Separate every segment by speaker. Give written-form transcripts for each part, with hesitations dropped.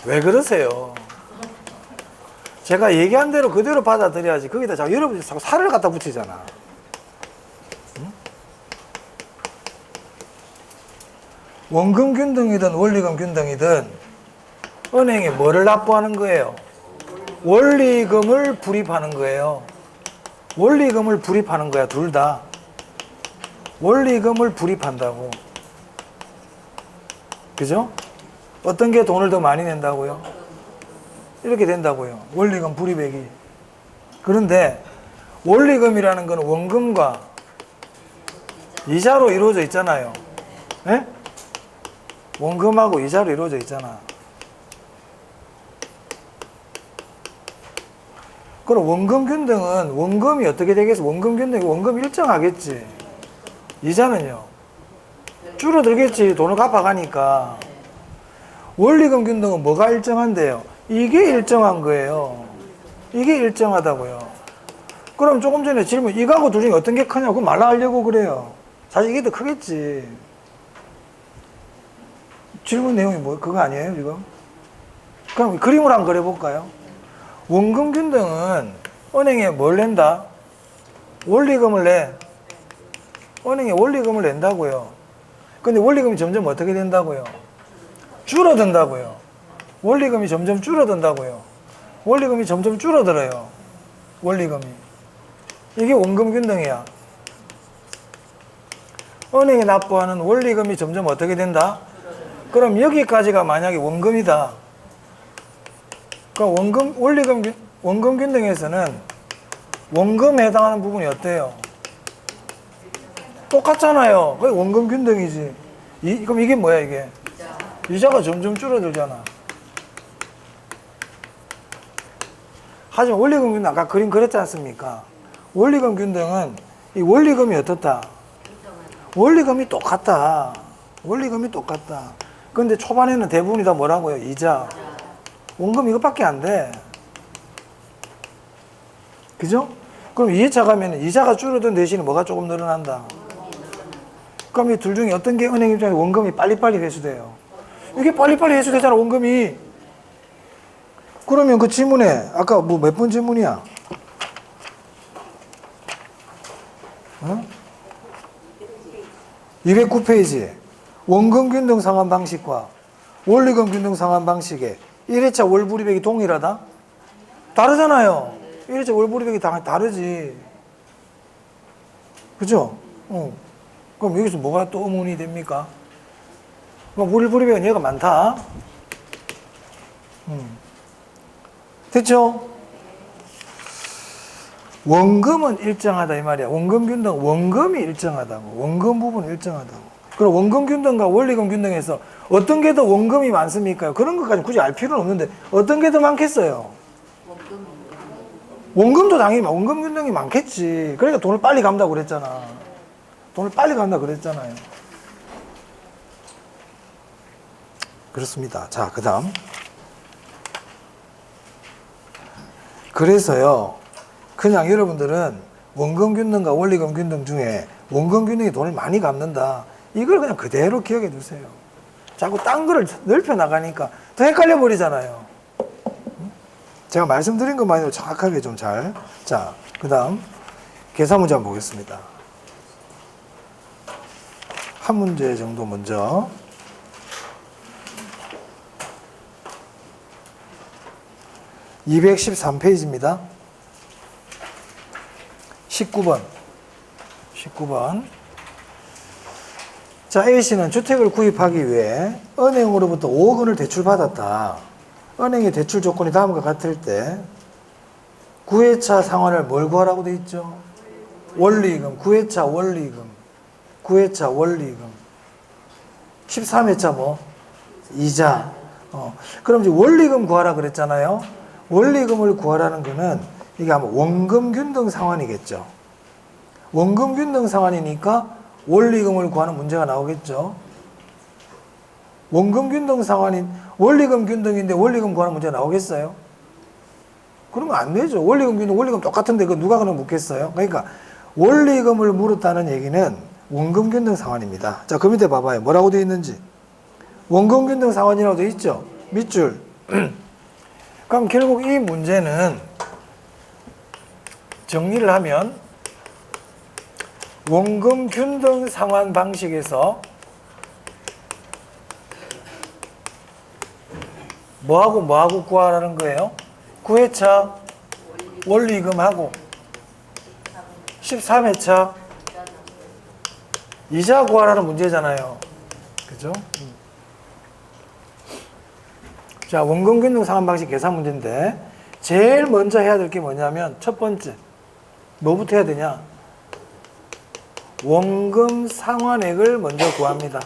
Speaker 1: 왜 그러세요? 제가 얘기한 대로 그대로 받아들여야지. 거기다 자꾸 여러분이 자꾸 살을 갖다 붙이잖아. 응? 원금 균등이든 원리금 균등이든 은행이 뭐를 납부하는 거예요? 원리금을 불입하는 거예요. 원리금을 불입하는 거야, 둘 다. 원리금을 불입한다고. 그죠? 어떤 게 돈을 더 많이 낸다고요? 이렇게 된다고요. 원리금 불입액이. 그런데 원리금이라는 건 원금과 이자로 이루어져 있잖아요. 네? 원금하고 이자로 이루어져 있잖아. 그럼 원금 균등은 원금이 어떻게 되겠어? 원금 균등이 원금 일정하겠지. 이자는요? 줄어들겠지. 돈을 갚아가니까. 원리금 균등은 뭐가 일정한데요? 이게 일정한 거예요. 이게 일정하다고요. 그럼 조금 전에 질문, 이거하고 둘 중에 어떤 게 크냐고 말하려고 그래요. 사실 이게 더 크겠지. 질문 내용이 뭐, 그거 아니에요, 지금? 그럼 그림을 한번 그려볼까요? 원금 균등은 은행에 뭘 낸다? 원리금을 내. 은행에 원리금을 낸다고요. 근데 원리금이 점점 어떻게 된다고요? 줄어든다고요. 원리금이 점점 줄어든다고요. 원리금이 점점 줄어들어요. 원리금이. 이게 원금 균등이야. 은행에 납부하는 원리금이 점점 어떻게 된다? 그럼 여기까지가 만약에 원금이다. 그럼 원금 균등에서는 원금에 해당하는 부분이 어때요? 똑같잖아요. 그게 원금 균등이지. 그럼 이게 뭐야, 이게? 이자가 점점 줄어들잖아. 하지만 원리금 균등, 아까 그림 그렸지 않습니까? 원리금 균등은 이 원리금이 어떻다? 원리금이 똑같다. 원리금이 똑같다. 근데 초반에는 대부분이 다 뭐라고요? 이자. 원금 이것밖에 안 돼. 그죠? 그럼 2회차 가면 이자가 줄어든 대신에 뭐가 조금 늘어난다. 그럼 이 둘 중에 어떤 게 은행 입장에서 원금이 빨리빨리 회수돼요? 이게 빨리빨리 회수되잖아, 원금이. 그러면 그 지문에, 아까 뭐 몇 번 지문이야? 어? 209페이지. 원금 균등 상환 방식과 원리금 균등 상환 방식에 1회차 월불입액이 동일하다? 다르잖아요. 1회차 월불입액이 다르지. 그죠? 그럼 여기서 뭐가 또 의문이 됩니까? 그럼 월불입액은 얘가 많다? 됐죠? 원금은 일정하다 이 말이야. 원금 균등, 원금이 일정하다고. 원금 부분은 일정하다고. 그럼 원금 균등과 원리금 균등에서 어떤 게 더 원금이 많습니까? 그런 것까지 굳이 알 필요는 없는데 어떤 게 더 많겠어요? 원금도 당연히 원금 균등이 많겠지. 그러니까 돈을 빨리 갚는다고 그랬잖아. 돈을 빨리 갚는다고 그랬잖아요. 그렇습니다. 자, 그 다음. 그래서요, 그냥 여러분들은 원금 균등과 원리금 균등 중에 원금 균등이 돈을 많이 갚는다. 이걸 그냥 그대로 기억해 두세요. 자꾸 딴 거를 넓혀 나가니까 더 헷갈려 버리잖아요. 제가 말씀드린 것만으로 정확하게 좀 잘. 자, 그 다음 계산 문제 한번 보겠습니다. 한 문제 정도 먼저. (213페이지입니다) 19번. 자, A씨는 주택을 구입하기 위해 은행으로부터 5억 원을 대출받았다. 은행의 대출 조건이 다음과 같을 때 9회차 상환을 뭘 구하라고 돼 있죠? 원리금. 9회차 원리금. 9회차 원리금. 13회차 뭐? 이자. 그럼 이제 원리금 구하라 그랬잖아요. 원리금을 구하라는 거는 이게 아마 원금 균등 상환이겠죠. 원금 균등 상환이니까 원리금을 구하는 문제가 나오겠죠. 원금 균등 상환인 원리금 균등인데 원리금 구하는 문제가 나오겠어요? 그러면 안 되죠. 원리금 균등, 원리금 똑같은데 그 누가 그럼 묻겠어요? 그러니까 원리금을 물었다는 얘기는 원금 균등 상환입니다. 자, 그 밑에 봐봐요. 뭐라고 되어 있는지. 원금 균등 상환이라고 되어 있죠. 밑줄 그럼 결국 이 문제는 정리를 하면 원금 균등 상환 방식에서 뭐하고 구하라는 거예요? 9회차 원리금하고 13회차 이자 구하라는 문제잖아요. 그죠? 자, 원금 균등 상환 방식 계산 문제인데 제일 먼저 해야 될 게 뭐냐면 첫 번째 뭐부터 해야 되냐? 원금 상환액을 먼저 구합니다.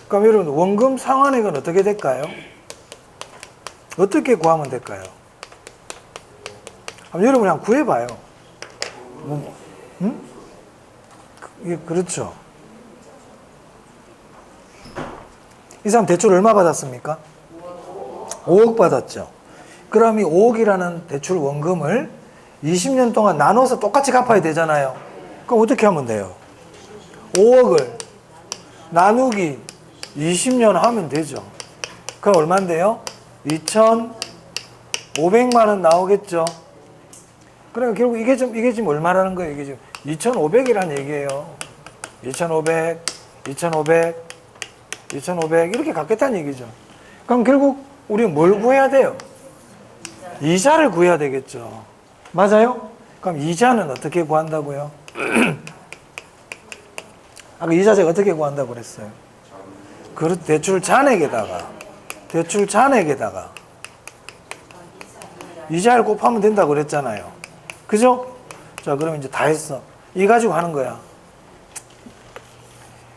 Speaker 1: 그럼 여러분 원금 상환액은 어떻게 될까요? 어떻게 구하면 될까요? 그럼 여러분 그냥 구해봐요. 응? 이게 그렇죠. 이 사람 대출 얼마 받았습니까? 5억 받았죠. 그럼 이 5억이라는 대출 원금을 20년 동안 나눠서 똑같이 갚아야 되잖아요. 그럼 어떻게 하면 돼요? 5억을 나누기 20년 하면 되죠. 그럼 얼마인데요? 2,500만 원 나오겠죠. 그러니까 결국 이게 지금 얼마라는 거예요? 이게 지금 2,500이라는 얘기예요. 2,500, 2,500, 2,500 이렇게 갚겠다는 얘기죠. 그럼 결국 우리는 뭘 구해야 돼요? 이자를 구해야 되겠죠. 맞아요? 그럼 이자는 어떻게 구한다고요? 아까 이자제가 어떻게 구한다고 그랬어요? 대출 잔액에다가 이자를 곱하면 된다고 그랬잖아요. 그죠? 자, 그럼 이제 다 했어. 이 가지고 하는 거야.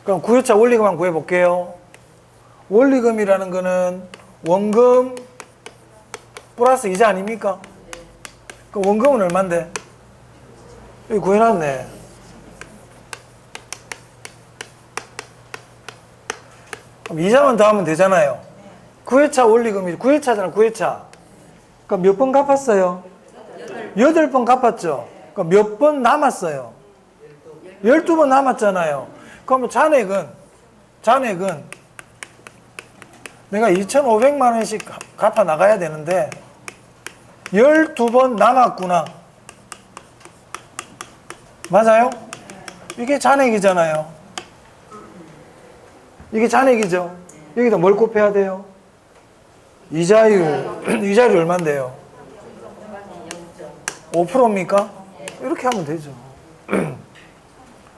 Speaker 1: 그럼 9회차 원리금 한번 구해볼게요. 원리금이라는 거는 원금 플러스 이자 아닙니까? 그 원금은 얼만데? 여기 구해놨네. 그럼 이자만 더하면 되잖아요. 9회차 원리금이 9회차잖아. 9회차. 그럼 몇 번 갚았어요? 8번 갚았죠. 그럼 몇 번 남았어요? 12번 남았잖아요. 그럼 잔액은 내가 2,500만 원씩 갚아 나가야 되는데 12번 남았구나. 맞아요? 이게 잔액이잖아요. 이게 잔액이죠. 여기다 뭘 곱해야 돼요? 이자율 얼마인데요? 5%입니까? 이렇게 하면 되죠.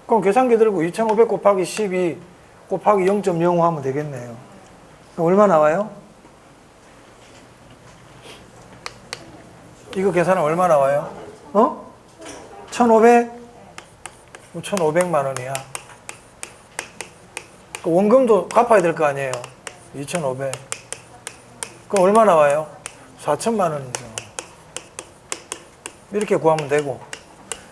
Speaker 1: 그럼 계산기 들고 2,500 곱하기 12 곱하기 0.05 하면 되겠네요. 그럼 얼마 나와요? 이거 계산은 얼마 나와요? 1,500? 1,500만 원이야. 원금도 갚아야 될 거 아니에요? 2,500. 그럼 얼마 나와요? 4천만 원이죠. 이렇게 구하면 되고.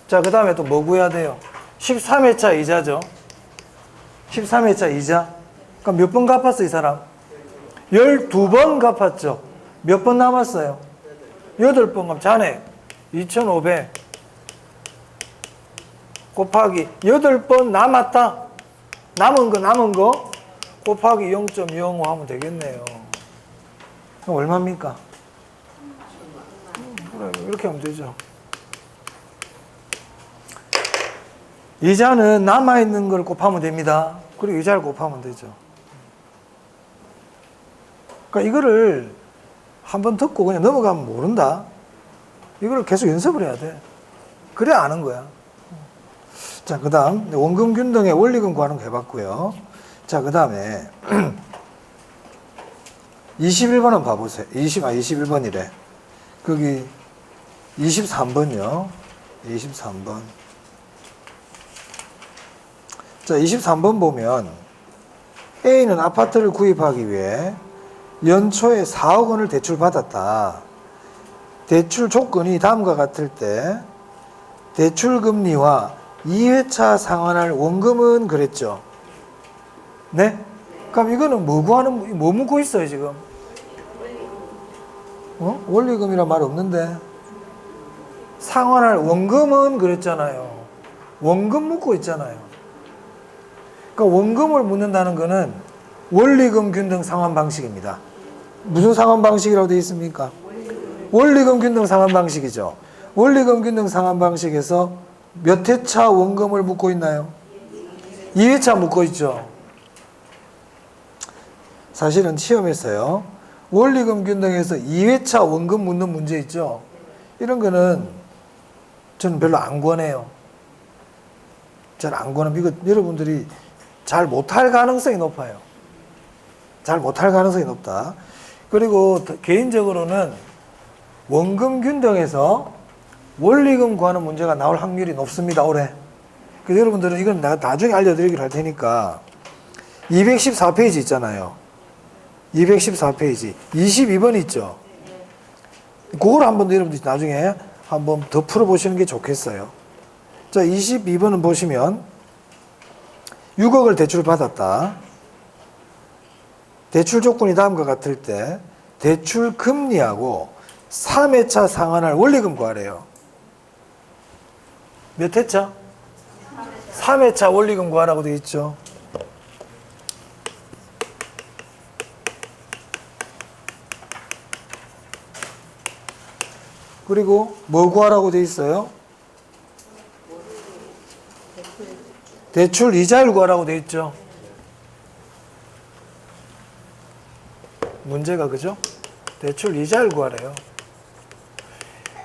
Speaker 1: 자, 그 다음에 또 뭐 구해야 돼요? 13회차 이자죠. 13회차 이자. 그럼 몇 번 갚았어, 이 사람? 12번 갚았죠. 몇 번 남았어요? 8번. 그럼 잔액 2,500 곱하기 8번 남았다. 남은 거 곱하기 0.25 하면 되겠네요. 그럼 얼마입니까? 그래, 이렇게 하면 되죠. 이자는 남아있는 걸 곱하면 됩니다. 그리고 이자를 곱하면 되죠. 그러니까 이거를 한번 듣고 그냥 넘어가면 모른다. 이걸 계속 연습을 해야 돼. 그래야 아는 거야. 자, 그 다음 원금 균등의 원리금 구하는 거 해봤고요. 자, 그 다음에 21번 한번 봐보세요. 21번이래. 거기 23번요. 23번. 자, 23번 보면 A는 아파트를 구입하기 위해 연초에 4억 원을 대출받았다. 대출 조건이 다음과 같을 때 대출 금리와 2회차 상환할 원금은 그랬죠. 네? 그럼 이거는 뭐 묻고 있어요, 지금? 원리금이란 말 없는데. 상환할 원금은 그랬잖아요. 원금 묻고 있잖아요. 그러니까 원금을 묻는다는 거는 원리금 균등 상환 방식입니다. 무슨 상환 방식이라고 되어 있습니까? 원리금 균등 상환 방식이죠. 원리금 균등 상환 방식에서 몇 회차 원금을 묻고 있나요? 2회차 묻고 있죠. 사실은 시험에서요, 원리금 균등에서 2회차 원금 묻는 문제 있죠. 이런 거는 저는 별로 안 권해요. 잘 안 권합니다. 이거 여러분들이 잘 못할 가능성이 높아요. 잘 못할 가능성이 높다. 그리고 개인적으로는 원금 균등에서 원리금 구하는 문제가 나올 확률이 높습니다, 올해. 그래서 여러분들은 이건 내가 나중에 알려드리기로 할 테니까 214페이지 있잖아요. 214페이지 22번 있죠. 그걸 한번 여러분들이 나중에 한번 더 풀어보시는 게 좋겠어요. 자, 22번은 보시면 6억을 대출받았다. 대출 조건이 다음과 같을 때 대출 금리하고 3회차 상환할 원리금 구하래요. 몇 회차? 3회차 원리금 구하라고 되어 있죠. 그리고 뭐 구하라고 되어 있어요? 대출 이자율 구하라고 되어 있죠. 문제가 그죠? 대출 이자율 구하래요.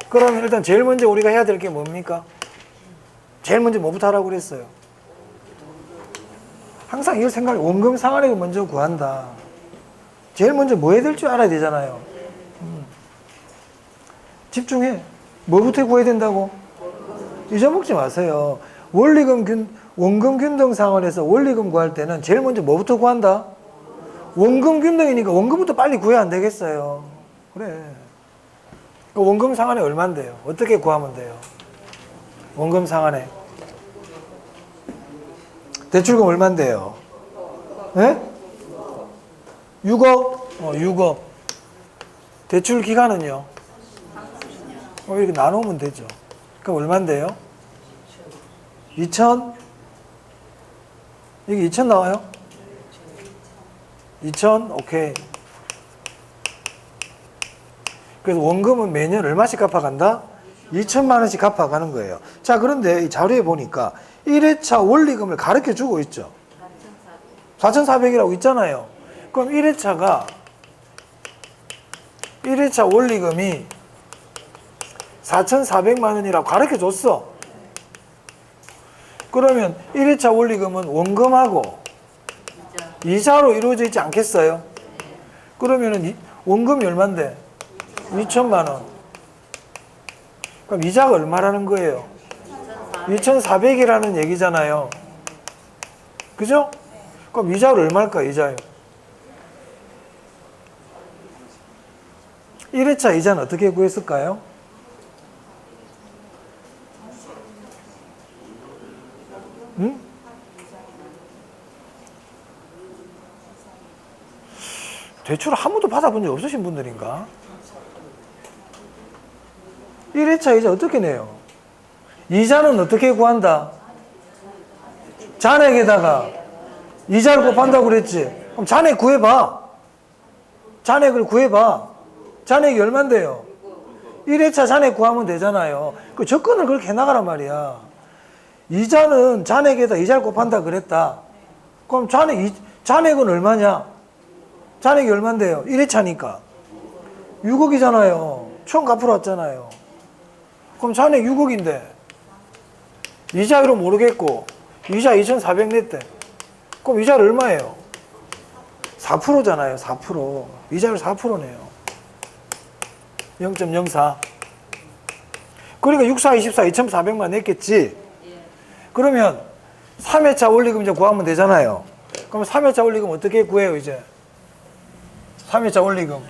Speaker 1: 그럼 일단 제일 먼저 우리가 해야 될 게 뭡니까? 제일 먼저 뭐부터 하라고 그랬어요? 항상 이걸 생각해. 원금 상환액을 먼저 구한다. 제일 먼저 뭐 해야 될 줄 알아야 되잖아요. 집중해. 뭐부터 구해야 된다고? 잊어먹지 마세요. 원금 균등 상환에서 원리금 구할 때는 제일 먼저 뭐부터 구한다? 원금 균등이니까 원금부터 빨리 구해야 안 되겠어요. 그래. 원금 상환액 얼마인데요? 어떻게 구하면 돼요? 원금 상환액. 대출금 얼마인데요? 예? 6억? 6억. 대출 기간은요? 이렇게 나누면 되죠. 그럼 얼마인데요? 2천? 이게 2천 나와요? 2천? 오케이. 그래서 원금은 매년 얼마씩 갚아간다? 2천만 원씩 갚아가는 거예요. 자, 그런데 이 자료에 보니까 1회차 원리금을 가르쳐 주고 있죠. 4,400이라고 있잖아요. 그럼 1회차 원리금이 4,400만 원이라고 가르쳐 줬어. 그러면 1회차 원리금은 원금하고 이자로 이루어져 있지 않겠어요? 그러면은 원금이 얼만데? 2천만 원. 그럼 이자가 얼마라는 거예요? 2,400이라는 얘기잖아요. 그죠? 그럼 이자를 얼마일까, 이자요? 1회차 이자는 어떻게 구했을까요? 응? 대출을 한 번도 받아본 적 없으신 분들인가? 1회차 이자 어떻게 내요? 이자는 어떻게 구한다? 잔액에다가 이자를 곱한다고 그랬지? 그럼 잔액 구해봐. 잔액을 구해봐. 잔액이 얼만데요? 1회차 잔액 구하면 되잖아요. 그 접근을 그렇게 해나가란 말이야. 이자는 잔액에다 이자를 곱한다 그랬다. 그럼 잔액은 얼마냐? 잔액이 얼만데요? 1회차니까 6억이잖아요. 처음 갚으러 왔잖아요. 그럼 잔액 6억인데 이자율은 모르겠고 이자 2,400 냈대. 그럼 이자를 얼마예요? 4%잖아요. 4%. 이자율 4%네요. 0.04. 그러니까 6, 4, 24, 2,400만 냈겠지. 그러면 3회차 원리금 이제 구하면 되잖아요. 그럼 3회차 원리금 어떻게 구해요, 이제? 3회차 원리금.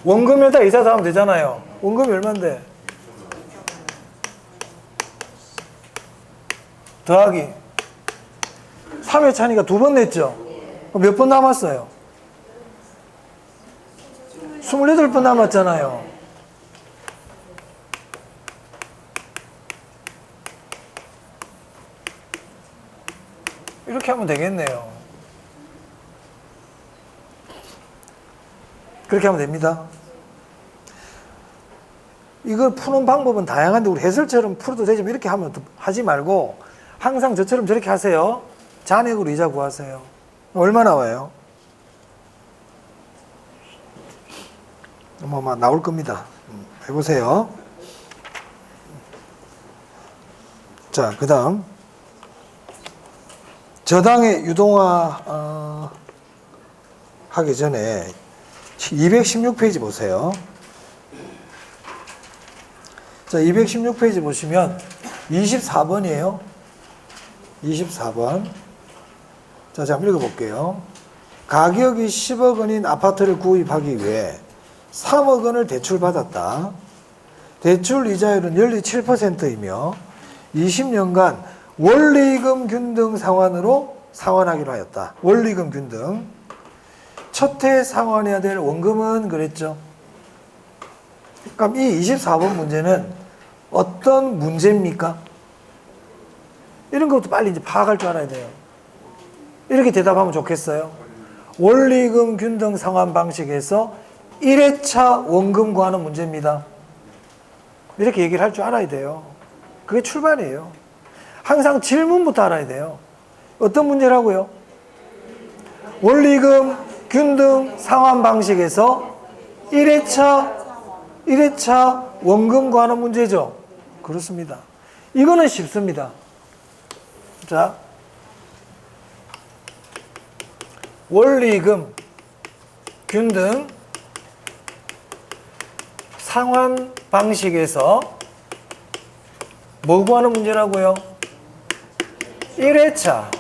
Speaker 1: 원금에다 이자 더하면 되잖아요. 원금이 얼만데? 더하기 3회차니까 2번 냈죠? 그럼 몇 번 남았어요? 28번 남았잖아요. 이렇게 하면 되겠네요. 그렇게 하면 됩니다. 이걸 푸는 방법은 다양한데 우리 해설처럼 풀어도 되지만 이렇게 하면 하지 말고 항상 저처럼 저렇게 하세요. 잔액으로 이자 구하세요. 얼마 나와요? 뭐 나올 겁니다. 해보세요. 자, 그 다음 저당의 유동화 하기 전에 216페이지 보세요. 자, 216페이지 보시면 24번이에요. 24번. 자, 제가 한번 읽어볼게요. 가격이 10억 원인 아파트를 구입하기 위해 3억 원을 대출받았다. 대출 이자율은 연리 7%이며 20년간 원리금 균등 상환으로 상환하기로 하였다. 원리금 균등. 첫 해 상환해야 될 원금은 그랬죠. 그럼 이 24번 문제는 어떤 문제입니까? 이런 것도 빨리 이제 파악할 줄 알아야 돼요. 이렇게 대답하면 좋겠어요. 원리금 균등 상환 방식에서 1회차 원금 구하는 문제입니다. 이렇게 얘기를 할 줄 알아야 돼요. 그게 출발이에요. 항상 질문부터 알아야 돼요. 어떤 문제라고요? 원리금 균등 상환 방식에서 1회차 원금 구하는 문제죠. 그렇습니다. 이거는 쉽습니다. 자, 원리금 균등 상환 방식에서 뭐 구하는 문제라고요? 1회차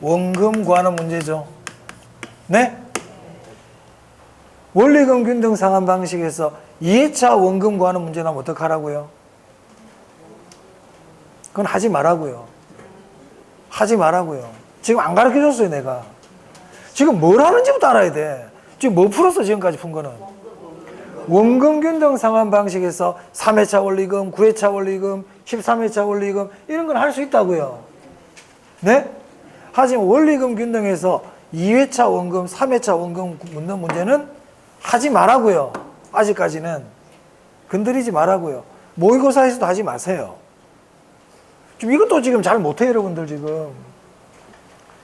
Speaker 1: 원금 구하는 문제죠. 네? 원리금 균등 상환 방식에서 2회차 원금 구하는 문제 나면 어떡하라고요? 그건 하지 말라고요. 하지 말라고요. 지금 안 가르쳐줬어요, 내가. 지금 뭘 하는지부터 알아야 돼. 지금 뭐 풀었어, 지금까지 푼 거는? 원금 균등 상환 방식에서 3회차 원리금, 9회차 원리금, 13회차 원리금 이런 건 할 수 있다고요. 네? 하지만 원리금 균등에서 2회차 원금, 3회차 원금 묻는 문제는 하지 말라고요. 아직까지는. 건드리지 말라고요. 모의고사에서도 하지 마세요. 지금 이것도 지금 잘 못해요, 여러분들 지금.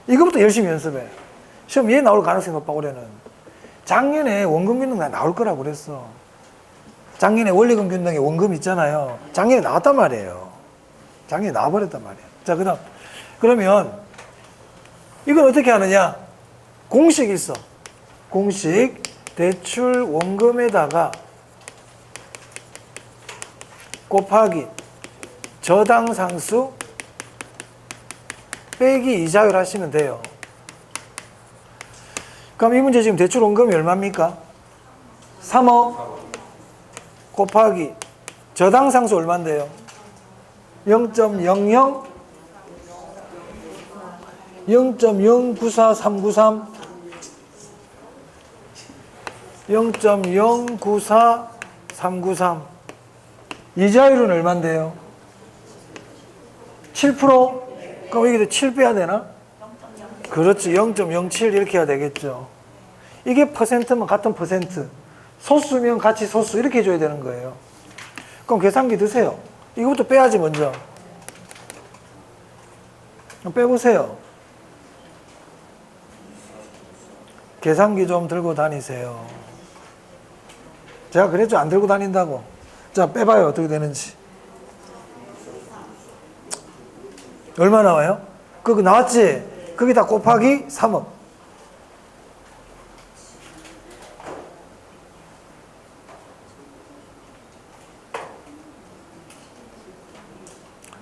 Speaker 1: 이것부터 열심히 연습해. 시험 얘 나올 가능성이 높아, 올해는. 작년에 원금 균등 나올 거라고 그랬어. 작년에 원리금 균등에 원금 있잖아요. 작년에 나왔단 말이에요. 작년에 나와버렸단 말이에요. 자, 그 다음. 그러면 이건 어떻게 하느냐? 공식이 있어. 공식. 대출 원금에다가 곱하기 저당 상수 빼기 이자율 하시면 돼요. 그럼 이 문제 지금 대출 원금이 얼마입니까? 3억 곱하기 저당 상수 얼마인데요? 0.00 0.094393 0.094393 이자율은 얼마인데요? 7%? 그럼 여기도 7 빼야 되나? 그렇지. 0.07 이렇게 해야 되겠죠. 이게 퍼센트면 같은 퍼센트. 소수면 같이 소수 이렇게 해줘야 되는 거예요. 그럼 계산기 드세요. 이거부터 빼야지 먼저. 빼보세요. 계산기 좀 들고 다니세요. 제가 그랬죠. 안 들고 다닌다고. 자, 빼봐요. 어떻게 되는지. 얼마 나와요? 그거 나왔지? 거기다 곱하기 3억.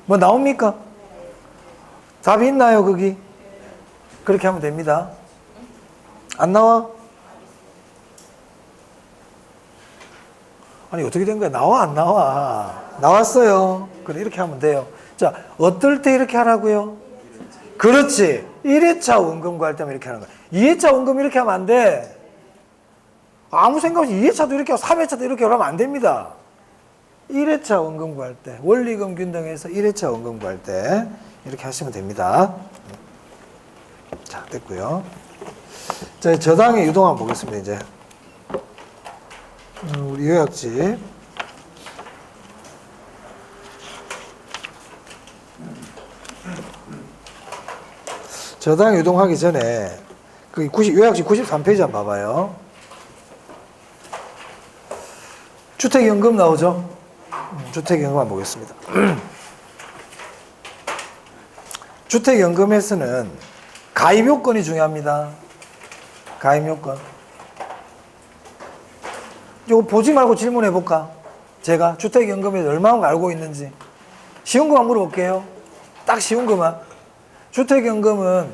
Speaker 1: 뭐 나옵니까? 답이 있나요, 거기? 그렇게 하면 됩니다. 안 나와? 아니, 어떻게 된 거야? 나와, 안 나와? 나왔어요. 그래, 이렇게 하면 돼요. 자, 어떨 때 이렇게 하라고요? 그렇지. 1회차 원금 구할 때면 이렇게 하는 거야. 2회차 원금 이렇게 하면 안 돼. 아무 생각 없이 2회차도 이렇게 하고 3회차도 이렇게 하면 안 됩니다. 1회차 원금 구할 때, 원리금 균등에서 1회차 원금 구할 때 이렇게 하시면 됩니다. 됐고요. 자, 저당의 유동 한번 보겠습니다, 이제. 우리 요약집. 저당 유동하기 전에 그 요약집 93페이지 한번 봐봐요. 주택연금 나오죠? 주택연금 한번 보겠습니다. 주택연금에서는 가입요건이 중요합니다. 가입요건. 이거 보지 말고 질문해 볼까? 제가 주택연금에 얼마나 알고 있는지. 쉬운 거만 물어볼게요. 딱 쉬운 거만. 주택연금은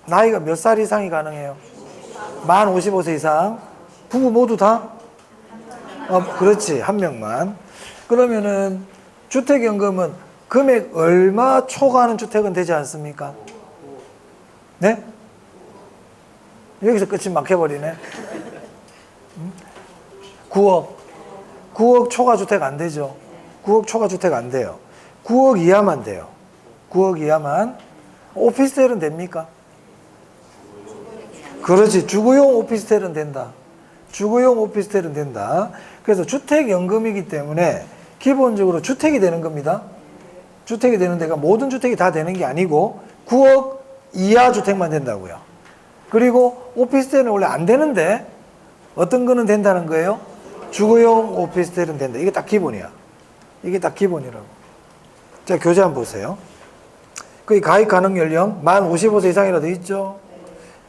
Speaker 1: 나이가 몇 살 이상이 가능해요? 만 55세 이상. 부부 모두 다? 그렇지. 한 명만. 그러면은 주택연금은 금액 얼마 초과하는 주택은 되지 않습니까? 네? 여기서 끝이 막혀버리네. 9억. 9억 초과 주택 안 되죠. 9억 초과 주택 안 돼요. 9억 이하만 돼요. 9억 이하만. 오피스텔은 됩니까? 그렇지. 주거용 오피스텔은 된다. 주거용 오피스텔은 된다. 그래서 주택연금이기 때문에 기본적으로 주택이 되는 겁니다. 주택이 되는 데가 모든 주택이 다 되는 게 아니고 9억 이하 주택만 된다고요. 그리고 오피스텔은 원래 안 되는데 어떤 거는 된다는 거예요? 주거용 오피스텔은 된다. 이게 딱 기본이야. 이게 딱 기본이라고. 자, 교재 한번 보세요. 거기 가입 가능 연령 만 55세 이상이라 돼 있죠.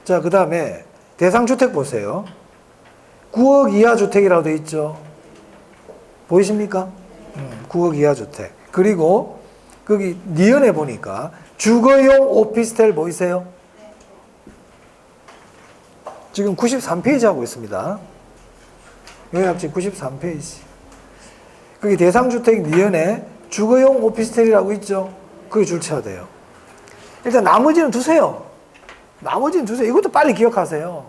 Speaker 1: 자, 그 다음에 대상 주택 보세요. 9억 이하 주택이라고 돼 있죠. 보이십니까? 9억 이하 주택. 그리고 거기 니은에 보니까 주거용 오피스텔 보이세요? 지금 93페이지 하고 있습니다. 요약집 93페이지. 거기 대상주택 니은에 주거용 오피스텔이라고 있죠? 그게 줄쳐야 돼요. 일단 나머지는 두세요. 나머지는 두세요. 이것도 빨리 기억하세요.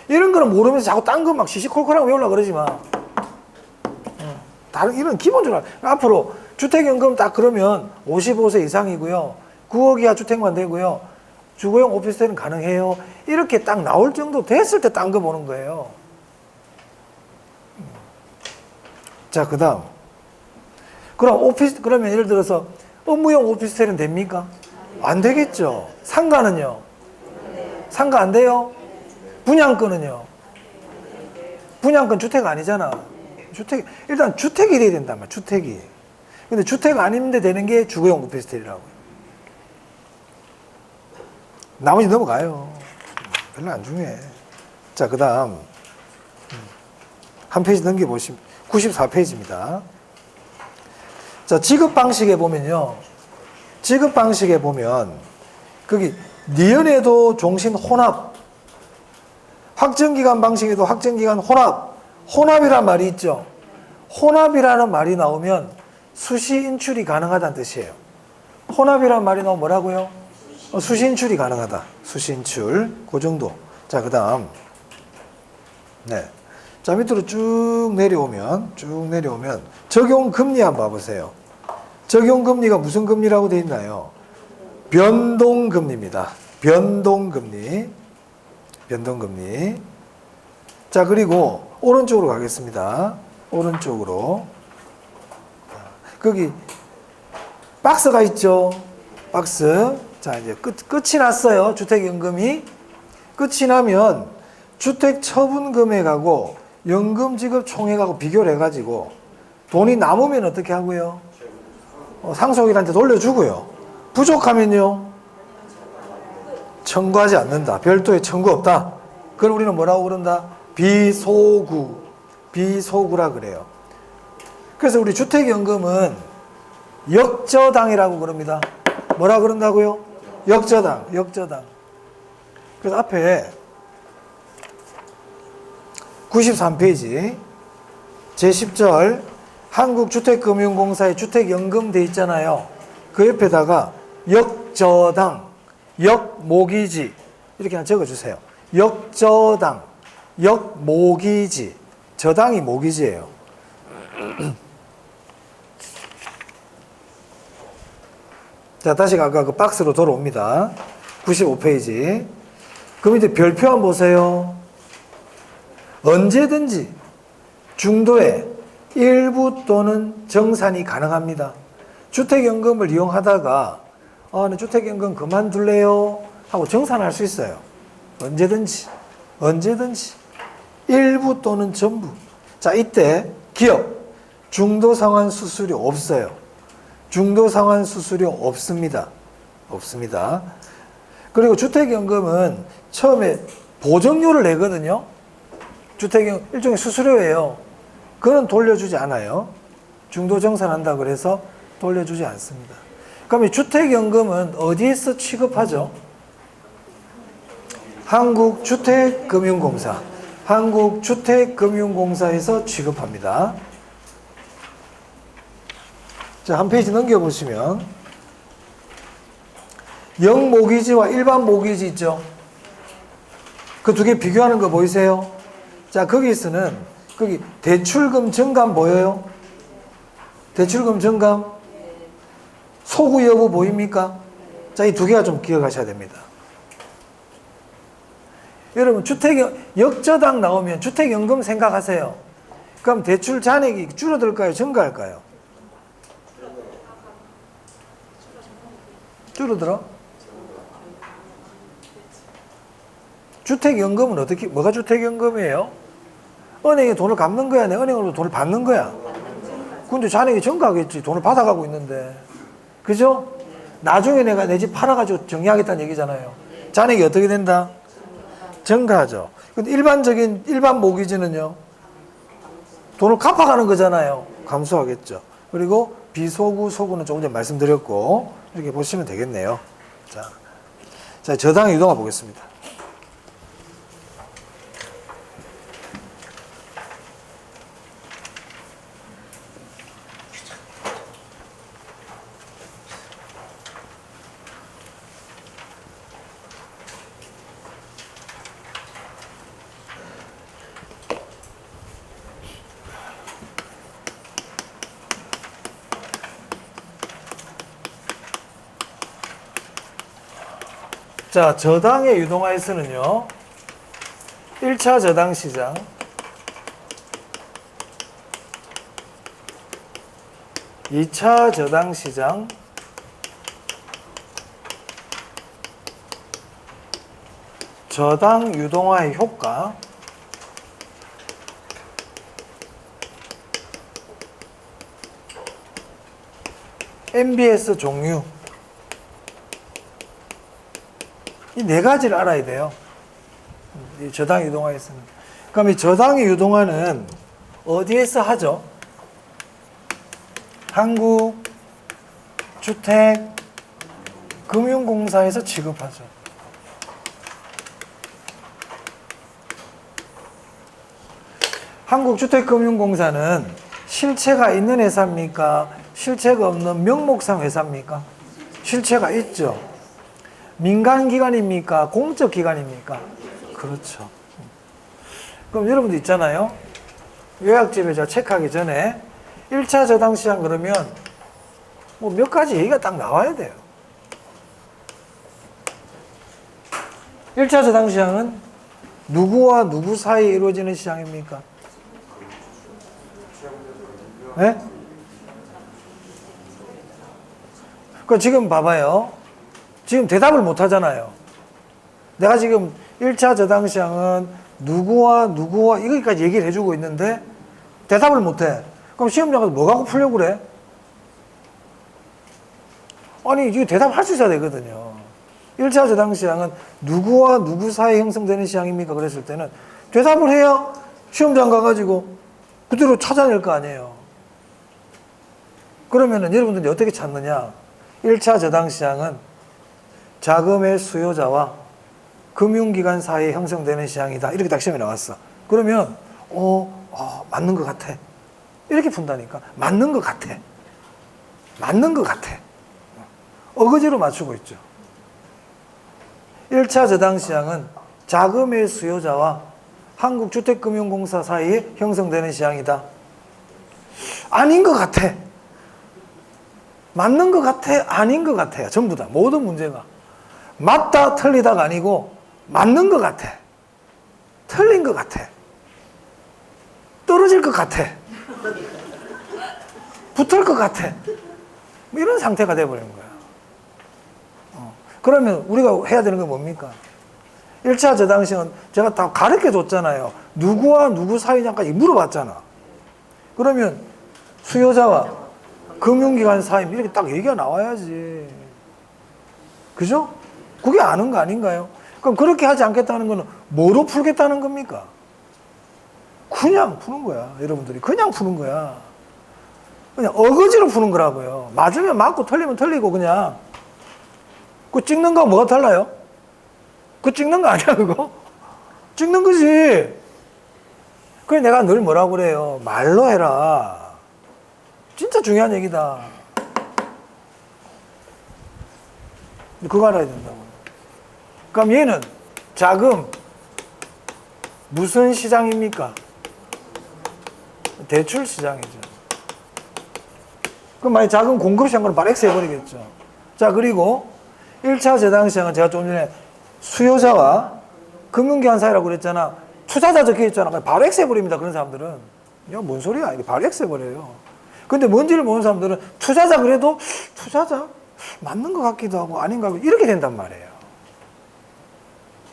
Speaker 1: 이런 거는 모르면서 자꾸 딴 거 막 시시콜콜하고 외우려고 그러지 마. 다른, 이런 기본적으로. 앞으로 주택연금 딱 그러면 55세 이상이고요. 9억 이하 주택만 되고요. 주거용 오피스텔은 가능해요. 이렇게 딱 나올 정도 됐을 때 딴 거 보는 거예요. 자, 그 다음. 그러면 예를 들어서 업무용 오피스텔은 됩니까? 안 되겠죠. 상가는요? 상가 안 돼요? 분양권은요? 분양권 주택 아니잖아. 일단 주택이 돼야 된단 말이야, 주택이. 근데 주택 아닌데 되는 게 주거용 오피스텔이라고요. 나머지 넘어가요. 별로 안 중요해. 자, 그 다음. 한 페이지 넘겨보시면 94페이지입니다. 자, 지급 방식에 보면요. 지급 방식에 보면 거기 니은에도 종신 혼합, 확정기간 방식에도 확정기간 혼합, 혼합이란 말이 있죠. 혼합이라는 말이 나오면 수시 인출이 가능하다는 뜻이에요. 혼합이란 말이 나오면 뭐라고요? 수시 인출이 가능하다. 수시 인출. 그 정도. 자, 그 다음. 네. 자, 밑으로 쭉 내려오면 적용금리 한번 봐보세요. 적용금리가 무슨 금리라고 되어 있나요? 변동금리입니다. 변동금리. 변동금리. 자, 그리고 오른쪽으로 가겠습니다. 오른쪽으로. 거기 박스가 있죠. 박스. 자, 이제 끝이 났어요. 주택연금이. 끝이 나면 주택 처분 금액하고 연금 지급 총액하고 비교를 해가지고 돈이 남으면 어떻게 하고요? 상속인한테 돌려주고요. 부족하면요? 청구하지 않는다. 별도의 청구 없다. 그걸 우리는 뭐라고 그런다? 비소구. 비소구라 그래요. 그래서 우리 주택연금은 역저당이라고 그럽니다. 뭐라 그런다고요? 역저당. 역저당. 그래서 앞에 93페이지 제10절 한국주택금융공사의 주택연금 돼 있잖아요. 그 옆에다가 역저당, 역모기지 이렇게 하나 적어주세요. 역저당, 역모기지. 저당이 모기지예요. 자, 다시 아까 그 박스로 돌아옵니다. 95페이지. 그럼 이제 별표 한번 보세요. 언제든지 중도에 일부 또는 정산이 가능합니다. 주택연금을 이용하다가 나 주택연금 그만둘래요 하고 정산할 수 있어요. 언제든지 일부 또는 전부. 자, 이때 기업 중도상환 수수료 없어요. 중도상환 수수료 없습니다. 그리고 주택연금은 처음에 보정료를 내거든요. 주택연금 일종의 수수료예요. 그건 돌려주지 않아요. 중도정산한다 그래서 돌려주지 않습니다. 그럼 이 주택연금은 어디에서 취급하죠? 한국주택금융공사. 한국주택금융공사에서 취급합니다. 자, 한 페이지 넘겨보시면 영모기지와 일반 모기지 있죠? 그 두 개 비교하는 거 보이세요? 자, 거기서는 거기 대출금 정감 보여요? 대출금 정감? 소구 여부 보입니까? 자, 이 두 개가 좀 기억하셔야 됩니다. 여러분, 역저당 나오면 주택연금 생각하세요. 그럼 대출 잔액이 줄어들까요? 증가할까요? 줄어들어? 주택연금은 뭐가 주택연금이에요? 은행에 돈을 갚는 거야? 내 은행으로 돈을 받는 거야? 근데 잔액이 증가하겠지. 돈을 받아가고 있는데. 그죠? 나중에 내가 내 집 팔아가지고 정리하겠다는 얘기잖아요. 잔액이 어떻게 된다? 증가하죠. 근데 일반 모기지는요? 돈을 갚아가는 거잖아요. 감소하겠죠. 그리고 비소구, 소구는 조금 전에 말씀드렸고, 이렇게 보시면 되겠네요. 자, 저당 유동화 보겠습니다. 자, 저당의 유동화에서는요, 1차 저당 시장, 2차 저당 시장, 저당 유동화의 효과, MBS 종류, 이 네 가지를 알아야 돼요. 이 저당 유동화에서는. 그럼 이 저당의 유동화는 어디에서 하죠? 한국주택금융공사에서 취급하죠. 한국주택금융공사는 실체가 있는 회사입니까? 실체가 없는 명목상 회사입니까? 실체가 있죠. 민간기관입니까? 공적기관입니까? 그렇죠. 그럼 여러분도 있잖아요. 요약집에 저 체크하기 전에 1차 저당시장 그러면 뭐 몇 가지 얘기가 딱 나와야 돼요. 1차 저당시장은 누구와 누구 사이에 이루어지는 시장입니까? 네? 그 지금 봐봐요. 지금 대답을 못 하잖아요. 내가 지금 1차 저당시장은 누구와 이거까지 얘기를 해주고 있는데 대답을 못 해. 그럼 시험장 가서 뭐 갖고 풀려고 그래? 아니, 이거 대답할 수 있어야 되거든요. 1차 저당시장은 누구와 누구 사이에 형성되는 시장입니까? 그랬을 때는 대답을 해야 시험장 가가지고 그대로 찾아낼 거 아니에요. 그러면은 여러분들이 어떻게 찾느냐? 1차 저당시장은 자금의 수요자와 금융기관 사이에 형성되는 시장이다. 이렇게 딱 시험에 나왔어. 그러면 맞는 것 같아. 이렇게 푼다니까. 맞는 것 같아. 어거지로 맞추고 있죠. 1차 저당시장은 자금의 수요자와 한국주택금융공사 사이에 형성되는 시장이다. 아닌 것 같아. 맞는 것 같아. 아닌 것 같아요. 전부 다. 모든 문제가. 맞다 틀리다가 아니고 맞는 것 같아. 틀린 것 같아. 떨어질 것 같아. 붙을 것 같아. 뭐 이런 상태가 돼버리는 거야. 그러면 우리가 해야 되는 건 뭡니까? 1차 저당시행은 제가 다 가르쳐 줬잖아요. 누구와 누구 사이냐까지 물어봤잖아. 그러면 수요자와 금융기관 사이 이렇게 딱 얘기가 나와야지. 그죠? 그게 아는 거 아닌가요? 그럼 그렇게 하지 않겠다는 거는 뭐로 풀겠다는 겁니까? 그냥 푸는 거야. 여러분들이 그냥 푸는 거야. 그냥 어거지로 푸는 거라고요. 맞으면 맞고 틀리면 틀리고 그냥. 그 찍는 거 뭐가 달라요? 그 찍는 거 아니야 그거? 찍는 거지. 그래 내가 늘 뭐라고 그래요. 말로 해라. 진짜 중요한 얘기다. 그거 알아야 된다고. 그럼 얘는 자금 무슨 시장입니까? 대출 시장이죠. 그럼 만약 자금 공급 시장은 바로 X 해버리겠죠. 자, 그리고 1차 저당 시장은 제가 좀 전에 수요자와 금융기관 사이라고 그랬잖아. 투자자 적혀 있잖아. 바로 X 해버립니다. 그런 사람들은. 야, 뭔 소리야. 이게 바로 X 해버려요. 근데 뭔지를 모르는 사람들은 투자자 그래도 투자자? 맞는 것 같기도 하고 아닌가 하고 이렇게 된단 말이에요.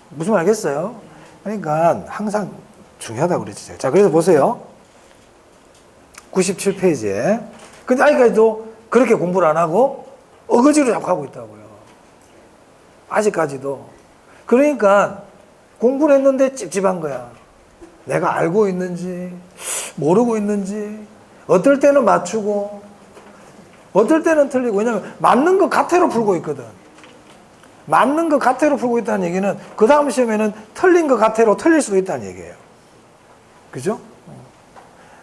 Speaker 1: 무슨 말 알겠어요? 그러니까 항상 중요하다고 그랬지. 자, 그래서 보세요. 97페이지에. 근데 아직까지도 그렇게 공부를 안 하고 어거지로 자꾸 하고 있다고요. 아직까지도. 그러니까 공부를 했는데 찝찝한 거야. 내가 알고 있는지 모르고 있는지 어떨 때는 맞추고 어떨 때는 틀리고. 왜냐하면 맞는 것 같아로 풀고 있거든. 맞는 것 같아로 풀고 있다는 얘기는 그 다음 시험에는 틀린 것 같아로 틀릴 수도 있다는 얘기예요. 그죠?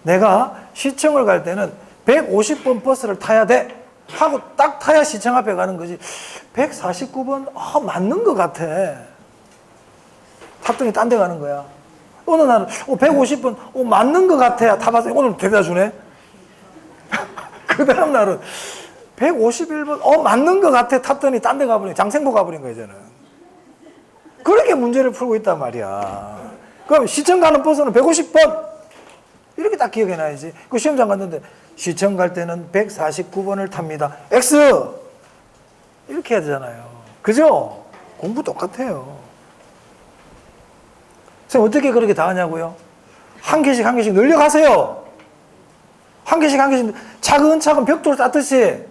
Speaker 1: 내가 시청을 갈 때는 150번 버스를 타야 돼 하고 딱 타야 시청 앞에 가는 거지. 149번 맞는 것 같아 탔더니 딴 데 가는 거야. 어느 날은 150번 맞는 것 같아 타봤더니 오늘 데려다 주네. 그 다음 날은 151번 맞는 것 같아 탔더니 딴 데 가버린 장생보 가버린 거야 이제는. 그렇게 문제를 풀고 있단 말이야. 그럼 시청 가는 버스는 150번 이렇게 딱 기억해놔야지. 그 시험장 갔는데 시청 갈 때는 149번을 탑니다. X 이렇게 해야 되잖아요. 그죠? 공부 똑같아요. 선생님 어떻게 그렇게 다 하냐고요? 한 개씩 한 개씩 늘려가세요. 한 개씩 한 개씩 차근차근 벽돌 쌓듯이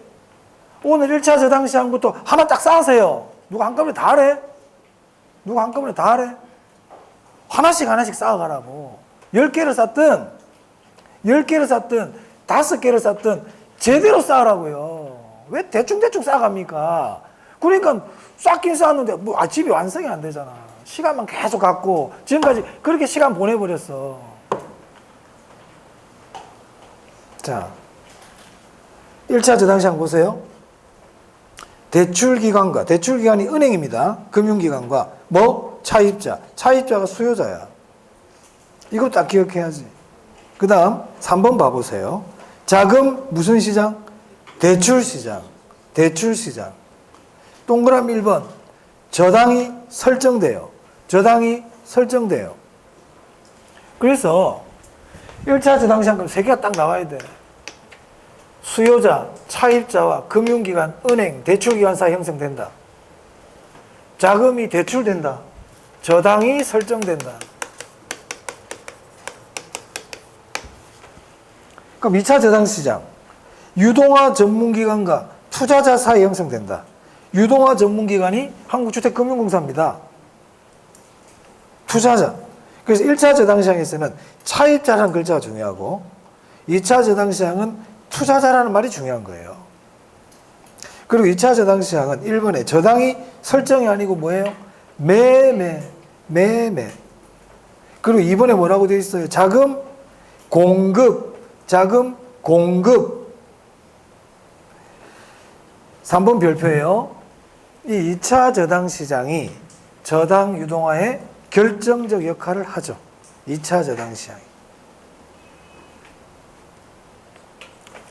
Speaker 1: 오늘 1차 저당 시장부터 하나 딱 쌓으세요. 누가 한꺼번에 다 하래? 누가 한꺼번에 다 하래? 하나씩 하나씩 쌓아가라고. 10개를 쌓든 10개를 쌓든 5개를 쌓든 제대로 쌓으라고요. 왜 대충대충 쌓아갑니까? 그러니까 쌓긴 쌓았는데 집이 완성이 안 되잖아. 시간만 계속 갖고 지금까지 그렇게 시간 보내버렸어. 자, 1차 저당시장 보세요. 대출기관과, 대출기관이 은행입니다. 금융기관과 차입자. 차입자가 수요자야. 이거 딱 기억해야지. 그 다음 3번 봐보세요. 자금 무슨 시장? 대출시장. 대출시장. 동그라미 1번. 저당이 설정돼요. 저당이 설정돼요. 그래서 1차 저당시장 그럼 3개가 딱 나와야 돼. 수요자, 차입자와 금융기관, 은행, 대출기관 사이 형성된다. 자금이 대출된다. 저당이 설정된다. 그럼 2차 저당시장. 유동화 전문기관과 투자자 사이 형성된다. 유동화 전문기관이 한국주택금융공사입니다. 투자자. 그래서 1차 저당시장에서는 차입자라는 글자가 중요하고 2차 저당시장은 투자자라는 말이 중요한 거예요. 그리고 2차 저당시장은 1번에 저당이 설정이 아니고 뭐예요? 매매. 그리고 2번에 뭐라고 되어 있어요? 자금 공급. 자금 공급. 3번 별표예요. 이 2차 저당시장이 저당 유동화에 결정적 역할을 하죠. 2차 저당시장이.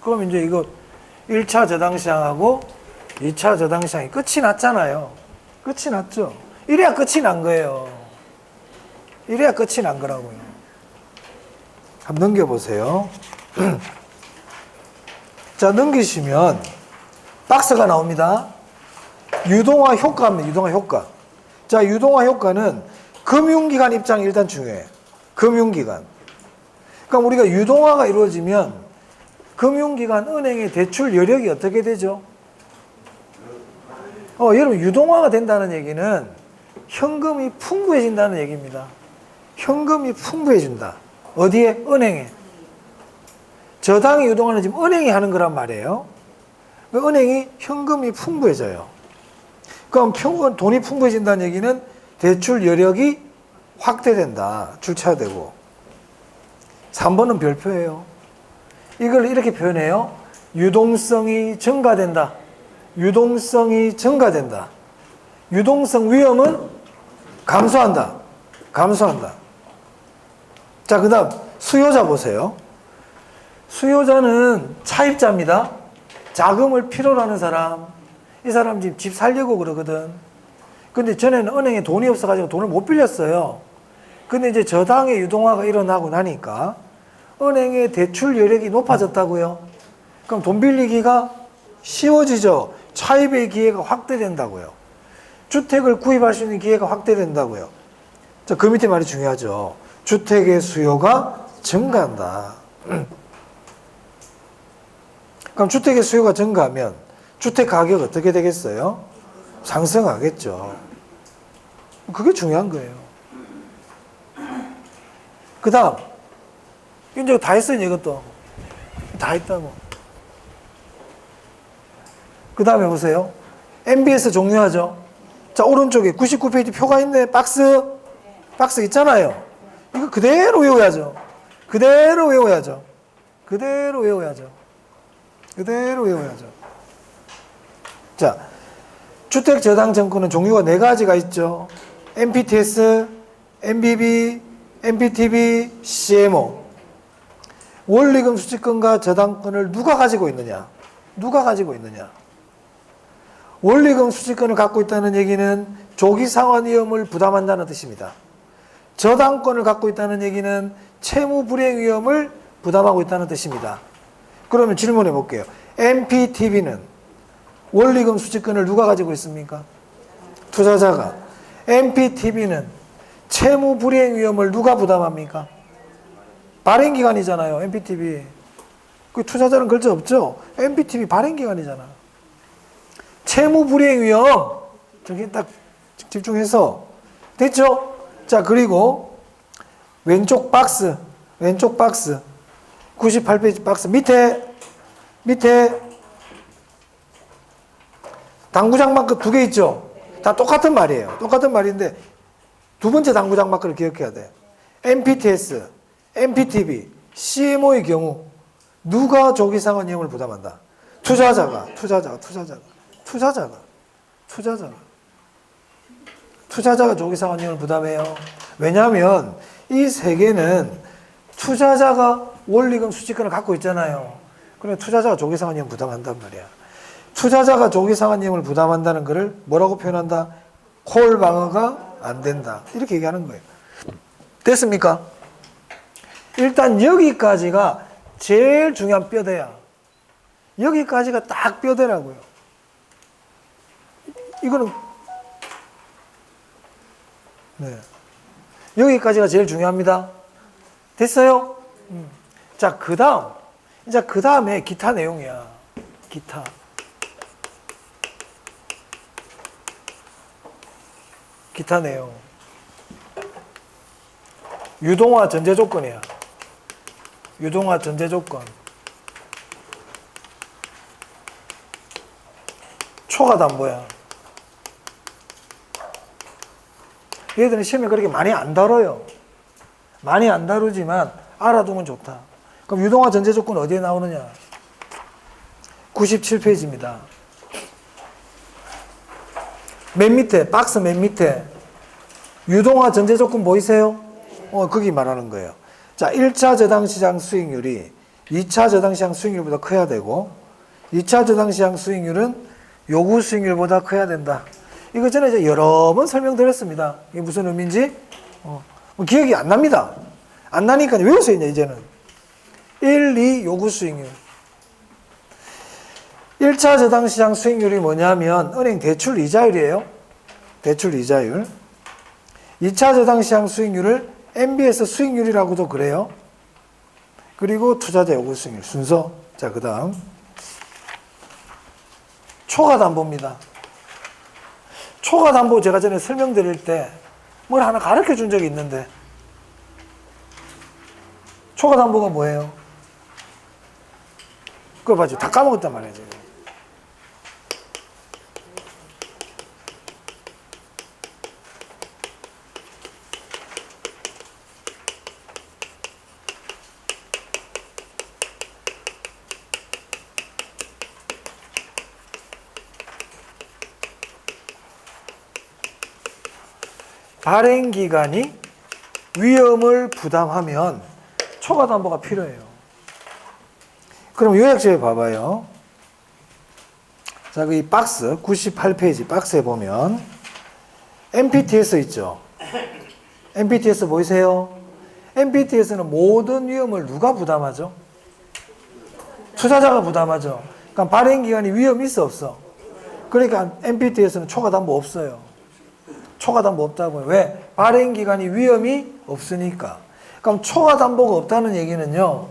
Speaker 1: 그럼 이제 이거 1차 저당시장하고 2차 저당시장이 끝이 났잖아요. 끝이 났죠. 이래야 끝이 난 거예요. 이래야 끝이 난 거라고요. 한번 넘겨보세요. 자, 넘기시면 박스가 나옵니다. 유동화 효과입니다. 유동화 효과. 자, 유동화 효과는 금융기관 입장이 일단 중요해요. 금융기관. 그러니까 우리가 유동화가 이루어지면 금융기관, 은행의 대출 여력이 어떻게 되죠? 여러분, 유동화가 된다는 얘기는 현금이 풍부해진다는 얘기입니다. 현금이 풍부해진다. 어디에? 은행에. 저당의 유동화는 지금 은행이 하는 거란 말이에요. 은행이 현금이 풍부해져요. 그럼 돈이 풍부해진다는 얘기는 대출 여력이 확대된다. 출처되고. 3번은 별표예요. 이걸 이렇게 표현해요. 유동성이 증가된다. 유동성이 증가된다. 유동성 위험은 감소한다. 감소한다. 자, 그 다음 수요자 보세요. 수요자는 차입자입니다. 자금을 필요로 하는 사람. 이 사람 지금 집 살려고 그러거든. 근데 전에는 은행에 돈이 없어가지고 돈을 못 빌렸어요. 근데 이제 저당의 유동화가 일어나고 나니까 은행의 대출 여력이 높아졌다고요. 그럼 돈 빌리기가 쉬워지죠. 차입의 기회가 확대된다고요. 주택을 구입할 수 있는 기회가 확대된다고요. 자, 그 밑에 말이 중요하죠. 주택의 수요가 증가한다. 그럼 주택의 수요가 증가하면 주택 가격 어떻게 되겠어요? 상승하겠죠. 그게 중요한 거예요. 그 다음, 이제 다 했어요, 이것도. 다 했다고. 그 다음에 보세요. MBS 종료하죠. 자, 오른쪽에 99페이지 표가 있네. 박스 있잖아요. 이거 그대로 외워야죠. 그대로 외워야죠. 그대로 외워야죠. 그대로 외워야죠. 자, 주택저당증권은 종류가 4가지가 있죠. MPTS, MBB, MPTB, CMO. 원리금 수취권과 저당권을 누가 가지고 있느냐? 누가 가지고 있느냐? 원리금 수취권을 갖고 있다는 얘기는 조기상환 위험을 부담한다는 뜻입니다. 저당권을 갖고 있다는 얘기는 채무 불이행 위험을 부담하고 있다는 뜻입니다. 그러면 질문해 볼게요. MPTB는 원리금 수취권을 누가 가지고 있습니까? 투자자가. MPTB는 채무 불이행 위험을 누가 부담합니까? 발행기관이잖아요. MPTB. 그 투자자는 글자 없죠? MPTB 발행기관이잖아. 채무 불이행 위험. 저기 딱 집중해서. 됐죠? 자, 그리고 왼쪽 박스. 98페이지 박스 밑에 당구장 마크 2개 있죠? 다 똑같은 말이에요. 똑같은 말인데 두 번째 당구장 마크를 기억해야 돼. MPTS, MPTB, CMO의 경우 누가 조기상환 위험을 부담한다? 투자자가 조기상환 위험을 부담해요. 왜냐하면 이 세 개는 투자자가 원리금 수취권을 갖고 있잖아요. 그러면 투자자가 조기상환 위험 부담한단 말이야. 투자자가 조기상환 위험을 부담한다는 것을 뭐라고 표현한다? 콜 방어가 안 된다. 이렇게 얘기하는 거예요. 됐습니까? 일단 여기까지가 제일 중요한 뼈대야. 여기까지가 딱 뼈대라고요. 이거는 네. 여기까지가 제일 중요합니다. 됐어요? 자, 그 다음에 기타 내용이야. 기타 내용. 유동화 전제 조건이야. 유동화 전제 조건. 초가 담보야. 얘들은 시험에 그렇게 많이 안 다뤄요. 많이 안 다루지만 알아두면 좋다. 그럼 유동화 전제 조건 어디에 나오느냐? 97페이지입니다. 맨 밑에, 박스 맨 밑에 유동화 전제 조건 보이세요? 거기 말하는 거예요. 자, 1차 저당시장 수익률이 2차 저당시장 수익률보다 커야 되고 2차 저당시장 수익률은 요구 수익률보다 커야 된다. 이거 전에 이제 여러 번 설명드렸습니다. 이게 무슨 의미인지 뭐 기억이 안 납니다. 안 나니까 외우세요 이제는. 1, 2 요구 수익률. 1차 저당시장 수익률이 뭐냐면 은행 대출 이자율이에요. 대출 이자율. 2차 저당시장 수익률을 MBS 수익률이라고도 그래요. 그리고 투자자 요구 수익률 순서. 자, 그 다음 초과담보입니다. 초과담보 제가 전에 설명드릴 때 뭘 하나 가르쳐 준 적이 있는데 초과담보가 뭐예요? 그거 봐줘. 다 까먹었단 말이야 지금. 발행기관이 위험을 부담하면 초과담보가 필요해요. 그럼 요약집에 봐봐요. 자, 이 박스 98페이지 박스에 보면 MPTS 있죠. MPTS 보이세요? MPTS는 모든 위험을 누가 부담하죠? 투자자가 부담하죠. 그러니까 발행기관이 위험이 있어 없어? 그러니까 MPTS는 초과담보 없어요. 초과담보 없다고요. 왜? 발행기관이 위험이 없으니까. 그럼 초과담보가 없다는 얘기는요.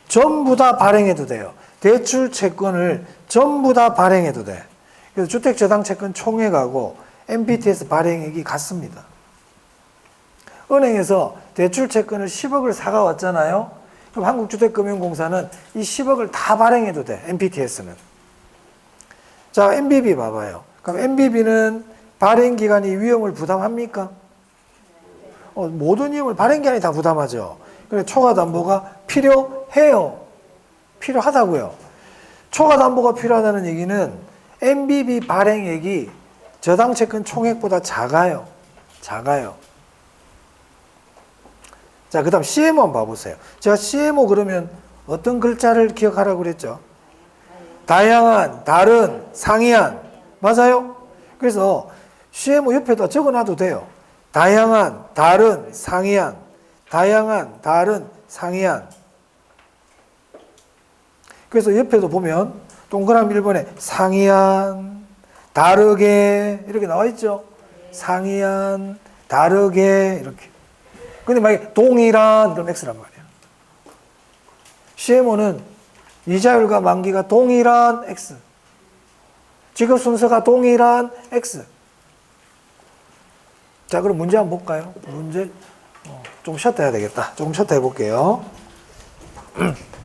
Speaker 1: 전부 다 발행해도 돼요. 대출 채권을 전부 다 발행해도 돼. 그래서 주택저당채권 총액하고 MPTS 발행액이 같습니다. 은행에서 대출 채권을 10억을 사가 왔잖아요. 그럼 한국주택금융공사는 이 10억을 다 발행해도 돼. MPTS는. 자, MBB 봐봐요. 그럼 MBB는 발행기관이 위험을 부담합니까? 모든 위험을 발행기관이 다 부담하죠. 그래 초과담보가 필요해요. 필요하다고요. 초과담보가 필요하다는 얘기는 MBB 발행액이 저당채권 총액보다 작아요. 작아요. 자, 그 다음 CMO 한번 봐보세요. 제가 CMO 그러면 어떤 글자를 기억하라고 그랬죠? 다양한, 다른, 상이한. 맞아요? 그래서 CMO 옆에다 적어놔도 돼요. 다양한, 다른, 상이한. 다양한, 다른, 상이한. 그래서 옆에도 보면 동그라미 1번에 상이한, 다르게 이렇게 나와 있죠. 상이한, 다르게 이렇게. 근데 만약에 동일한 그럼 X란 말이야. CMO는 이자율과 만기가 동일한 X. 지급 순서가 동일한 X. 자, 그럼 문제 한번 볼까요? 문제 좀 쉬었다 해야 되겠다. 조금 쉬었다 해볼게요.